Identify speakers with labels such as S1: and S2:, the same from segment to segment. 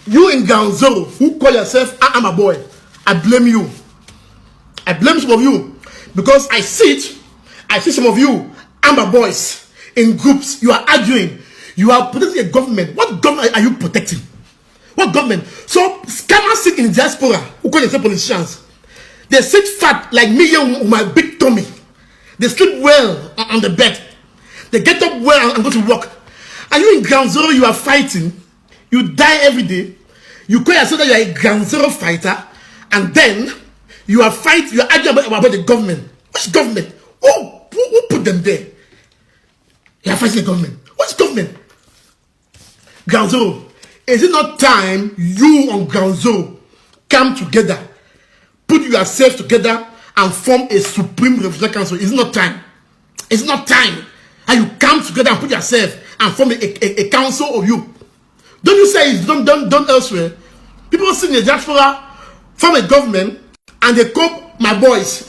S1: You in Ganzo, who call yourself I'm a boy, I blame you. I blame some of you because I see some of you Amber boys in groups. You are arguing. You are protecting a government. What government are you protecting? What government? So scammers sit in diaspora who call themselves politicians. They sit fat like me with my big tummy. They sleep well on the bed. They get up well and go to work. Are you in ground zero? You are fighting. You die every day. You call yourself that you are a ground zero fighter, and then you are fighting. You are arguing about the government. Which government? Who put them there? You are fighting the government. Which government? Ground zero. Is it not time you on ground zero come together, put yourselves together, and form a Supreme Revolutionary Council? Is it not time? It's not time. And you come together and put yourself and form a council of you. Don't you say it's done elsewhere? People sit in the diaspora, form a government, and they call my boys.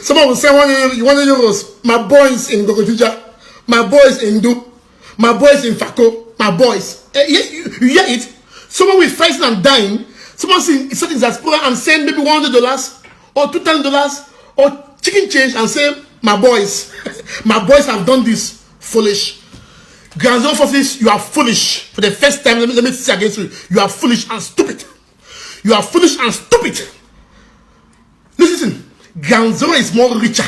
S1: Someone will say 1 euros. My boys in Gogodija, my boys in Du, my boys in Fako, my boys. You hear it? Someone with fighting and dying. Someone sitting in diaspora and saying maybe $100 or $2,000 or chicken change and say, my boys, my boys have done this. Foolish. Ground Zero forces, you are foolish. For the first time, let me say against you. You are foolish and stupid. You are foolish and stupid. Listen, Ground Zero is more richer.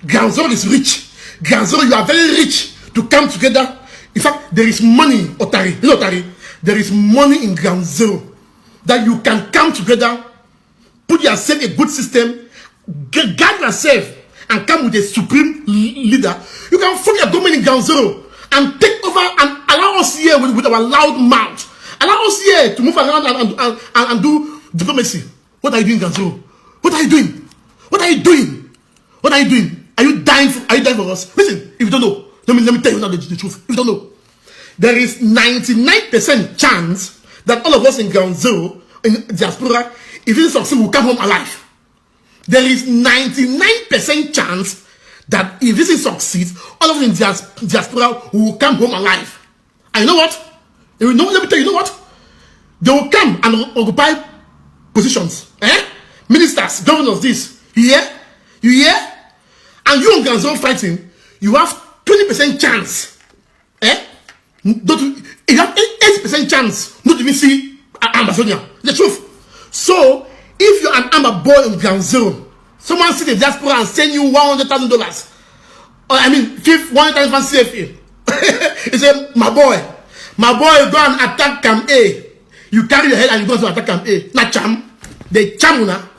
S1: Ground Zero is rich. Ground Zero, you are very rich to come together. In fact, there is money, Otari. You know, Otari, there is money in Ground Zero that you can come together, put yourself a good system, guide yourself, and come with a supreme leader. You can form your government in Ground Zero and take over and allow us here with our loud mouth. Allow us here to move around and do diplomacy. What are you doing, Ground Zero? What are you doing? What are you doing? What are you doing? Are you dying for us? Listen, if you don't know, let me tell you now the truth. If you don't know, there is 99% chance that all of us in Ground Zero, in diaspora, if it succeeds, will come home alive. There is 99% chance that if this succeeds, all of us in diaspora will come home alive. And you know what? Let me tell you, what? They will come and occupy positions. Ministers, governors, this. You hear? You hear? And you on Ground Zero fighting, you have 20% chance. You have 80% chance not to even see Amazonia. The truth. So, if you're an Amber boy on Ground Zero, someone sit in diaspora and send you $100,000, or I mean, 1,000 CFA. He said, my boy, go and attack Camp A. You carry your head and you go to attack Camp A. Na cham, the chamuna.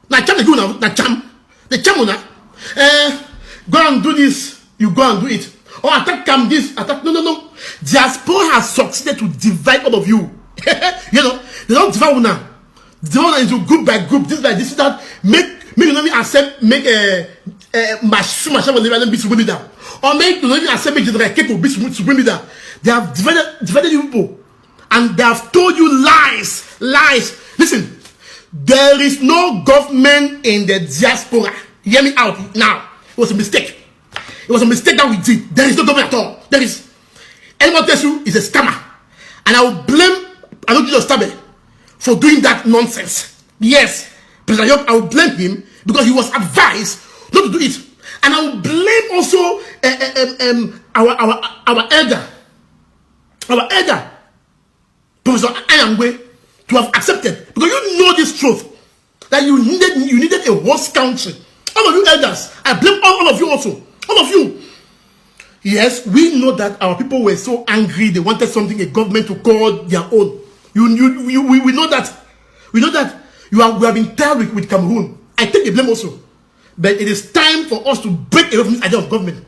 S1: Na cham, na cham, the chamuna. Go and do this. You go and do it. Or attack Camp this. Attack. No. Diaspora has succeeded to divide all of you. You know, they don't divide now. They don't into group by group, this by this, that. Make you not accept, make a machine be supreme leader. Or make you not accept, make General Keto be supreme leader. They have divided you people. And they have told you lies. Listen, there is no government in the diaspora. Hear me out now. It was a mistake. It was a mistake that we did. There is no government at all. There is. Anyone tells you is a scammer. And I will blame Aloysius Tabe for doing that nonsense. Yes, President Ayok, I will blame him because he was advised not to do it. And I will blame also our elder, Professor Ayangwe, to have accepted, because you know this truth that you needed a worse country. All of you elders, I blame all of you also. All of you. Yes, we know that our people were so angry, they wanted something, a government to call their own. We know that. We know that we have been tired with Cameroon. I take the blame also. But it is time for us to break away from this idea of government.